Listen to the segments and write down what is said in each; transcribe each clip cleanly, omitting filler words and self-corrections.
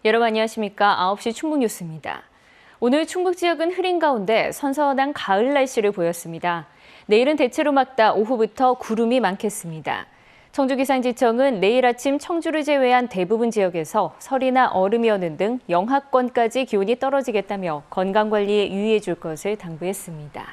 여러분 안녕하십니까? 9시 충북 뉴스입니다. 오늘 충북 지역은 흐린 가운데 선선한 가을 날씨를 보였습니다. 내일은 대체로 맑다 오후부터 구름이 많겠습니다. 청주기상지청은 내일 아침 청주를 제외한 대부분 지역에서 설이나 얼음이 오는 등 영하권까지 기온이 떨어지겠다며 건강관리에 유의해 줄 것을 당부했습니다.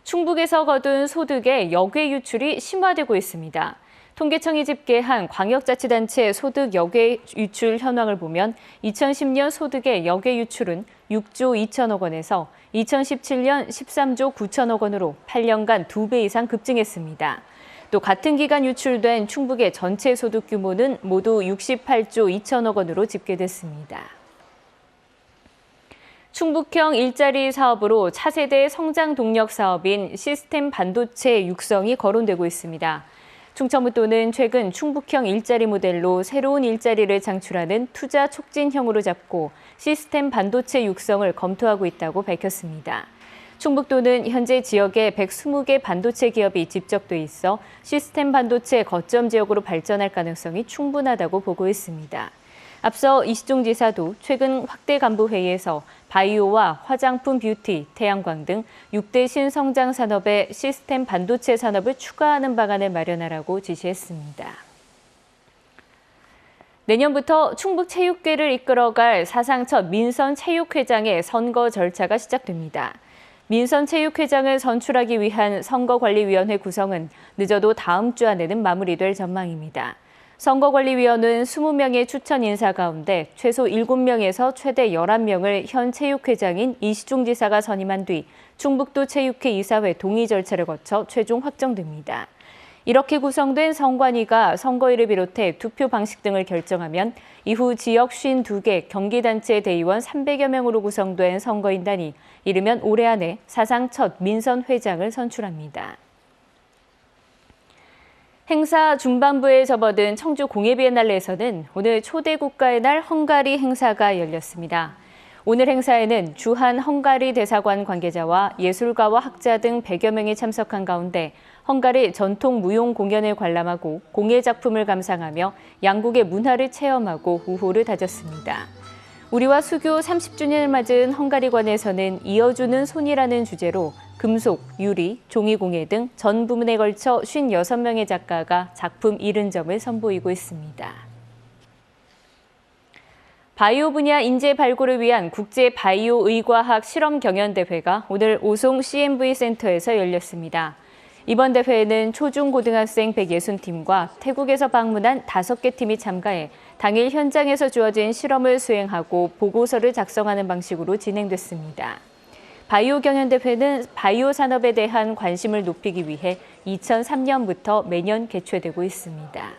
충북에서 거둔 소득의 역외 유출이 심화되고 있습니다. 통계청이 집계한 광역자치단체 소득 역외 유출 현황을 보면 2010년 소득의 역외 유출은 6조 2천억 원에서 2017년 13조 9천억 원으로 8년간 2배 이상 급증했습니다. 또 같은 기간 유출된 충북의 전체 소득 규모는 모두 68조 2천억 원으로 집계됐습니다. 충북형 일자리 사업으로 차세대 성장 동력 사업인 시스템 반도체 육성이 거론되고 있습니다. 충청북도는 최근 충북형 일자리 모델로 새로운 일자리를 창출하는 투자 촉진형으로 잡고 시스템 반도체 육성을 검토하고 있다고 밝혔습니다. 충북도는 현재 지역에 120개 반도체 기업이 집적돼 있어 시스템 반도체 거점 지역으로 발전할 가능성이 충분하다고 보고했습니다. 앞서 이시종 지사도 최근 확대 간부 회의에서 바이오와 화장품, 뷰티, 태양광 등 6대 신성장 산업에 시스템 반도체 산업을 추가하는 방안을 마련하라고 지시했습니다. 내년부터 충북 체육계를 이끌어갈 사상 첫 민선 체육회장의 선거 절차가 시작됩니다. 민선 체육회장을 선출하기 위한 선거관리위원회 구성은 늦어도 다음 주 안에는 마무리될 전망입니다. 선거관리위원은 20명의 추천 인사 가운데 최소 7명에서 최대 11명을 현 체육회장인 이시종 지사가 선임한 뒤 충북도 체육회 이사회 동의 절차를 거쳐 최종 확정됩니다. 이렇게 구성된 선관위가 선거일을 비롯해 투표 방식 등을 결정하면 이후 지역 52개 경기단체 대의원 300여 명으로 구성된 선거인단이 이르면 올해 안에 사상 첫 민선 회장을 선출합니다. 행사 중반부에 접어든 청주 공예비엔날레에서는 오늘 초대 국가의 날 헝가리 행사가 열렸습니다. 오늘 행사에는 주한 헝가리 대사관 관계자와 예술가와 학자 등 100여 명이 참석한 가운데 헝가리 전통 무용 공연을 관람하고 공예 작품을 감상하며 양국의 문화를 체험하고 우호를 다졌습니다. 우리와 수교 30주년을 맞은 헝가리관에서는 이어주는 손이라는 주제로 금속, 유리, 종이공예 등 전 부문에 걸쳐 56명의 작가가 작품 70점을 선보이고 있습니다. 바이오 분야 인재 발굴을 위한 국제 바이오 의과학 실험 경연대회가 오늘 오송 CMV 센터에서 열렸습니다. 이번 대회에는 초중고등학생 160팀과 태국에서 방문한 5개 팀이 참가해 당일 현장에서 주어진 실험을 수행하고 보고서를 작성하는 방식으로 진행됐습니다. 바이오 경연대회는 바이오 산업에 대한 관심을 높이기 위해 2003년부터 매년 개최되고 있습니다.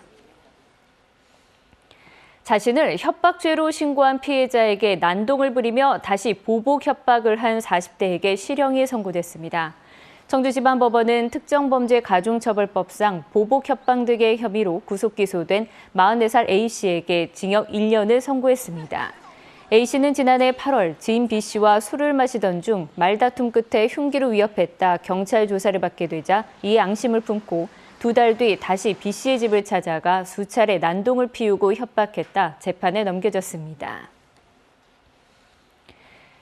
자신을 협박죄로 신고한 피해자에게 난동을 부리며 다시 보복 협박을 한 40대에게 실형이 선고됐습니다. 청주지방법원은 특정범죄가중처벌법상 보복 협박 등의 혐의로 구속 기소된 44살 A씨에게 징역 1년을 선고했습니다. A씨는 지난해 8월 지인 B씨와 술을 마시던 중 말다툼 끝에 흉기로 위협했다 경찰 조사를 받게 되자 이에 앙심을 품고 2달 뒤 다시 B씨의 집을 찾아가 수차례 난동을 피우고 협박했다 재판에 넘겨졌습니다.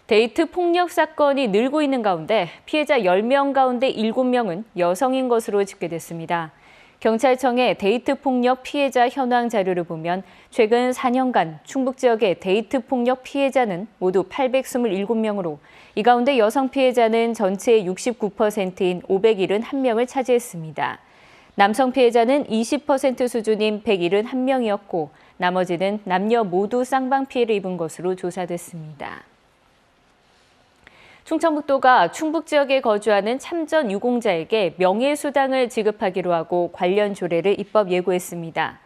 데이트 폭력 사건이 늘고 있는 가운데 피해자 10명 가운데 7명은 여성인 것으로 집계됐습니다. 경찰청의 데이트 폭력 피해자 현황 자료를 보면 최근 4년간 충북 지역의 데이트 폭력 피해자는 모두 827명으로 이 가운데 여성 피해자는 전체의 69%인 571명을 차지했습니다. 남성 피해자는 20% 수준인 171명이었고 나머지는 남녀 모두 쌍방 피해를 입은 것으로 조사됐습니다. 충청북도가 충북 지역에 거주하는 참전 유공자에게 명예수당을 지급하기로 하고 관련 조례를 입법 예고했습니다.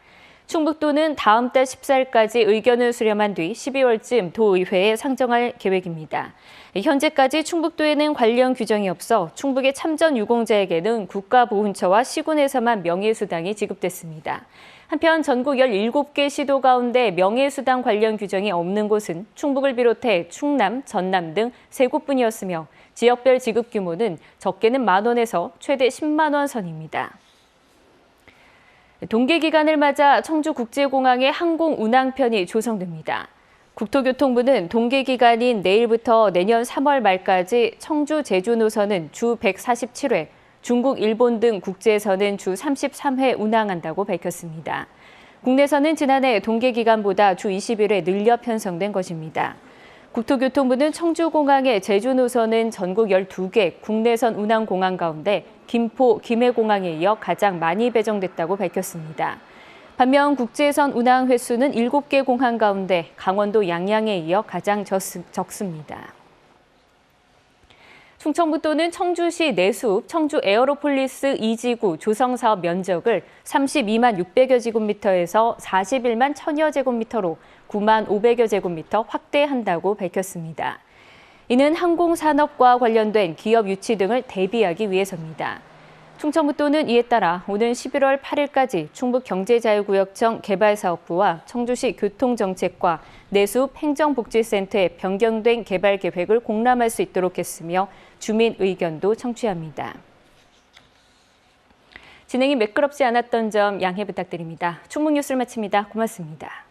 충북도는 다음 달 14일까지 의견을 수렴한 뒤 12월쯤 도의회에 상정할 계획입니다. 현재까지 충북도에는 관련 규정이 없어 충북의 참전 유공자에게는 국가보훈처와 시군에서만 명예수당이 지급됐습니다. 한편 전국 17개 시도 가운데 명예수당 관련 규정이 없는 곳은 충북을 비롯해 충남, 전남 등 3곳뿐이었으며 지역별 지급 규모는 적게는 10,000원에서 최대 10만 원 선입니다. 동계 기간을 맞아 청주국제공항의 항공 운항편이 조성됩니다. 국토교통부는 동계 기간인 내일부터 내년 3월 말까지 청주 제주 노선은 주 147회, 중국, 일본 등 국제선은 주 33회 운항한다고 밝혔습니다. 국내선은 지난해 동계 기간보다 주 21회 늘려 편성된 것입니다. 국토교통부는 청주공항의 제주 노선은 전국 12개 국내선 운항 공항 가운데 김포, 김해공항에 이어 가장 많이 배정됐다고 밝혔습니다. 반면 국제선 운항 횟수는 7개 공항 가운데 강원도 양양에 이어 가장 적습니다. 충청북도는 청주시 내숲 청주 에어로폴리스 2지구 조성사업 면적을 32만 600여 제곱미터에서 41만 1000여 제곱미터로 9만 500여 제곱미터 확대한다고 밝혔습니다. 이는 항공산업과 관련된 기업 유치 등을 대비하기 위해서입니다. 충청북도는 이에 따라 오는 11월 8일까지 충북경제자유구역청 개발사업부와 청주시 교통정책과 내숲 행정복지센터에 변경된 개발 계획을 공람할 수 있도록 했으며 주민 의견도 청취합니다. 진행이 매끄럽지 않았던 점 양해 부탁드립니다. 충북 뉴스를 마칩니다. 고맙습니다.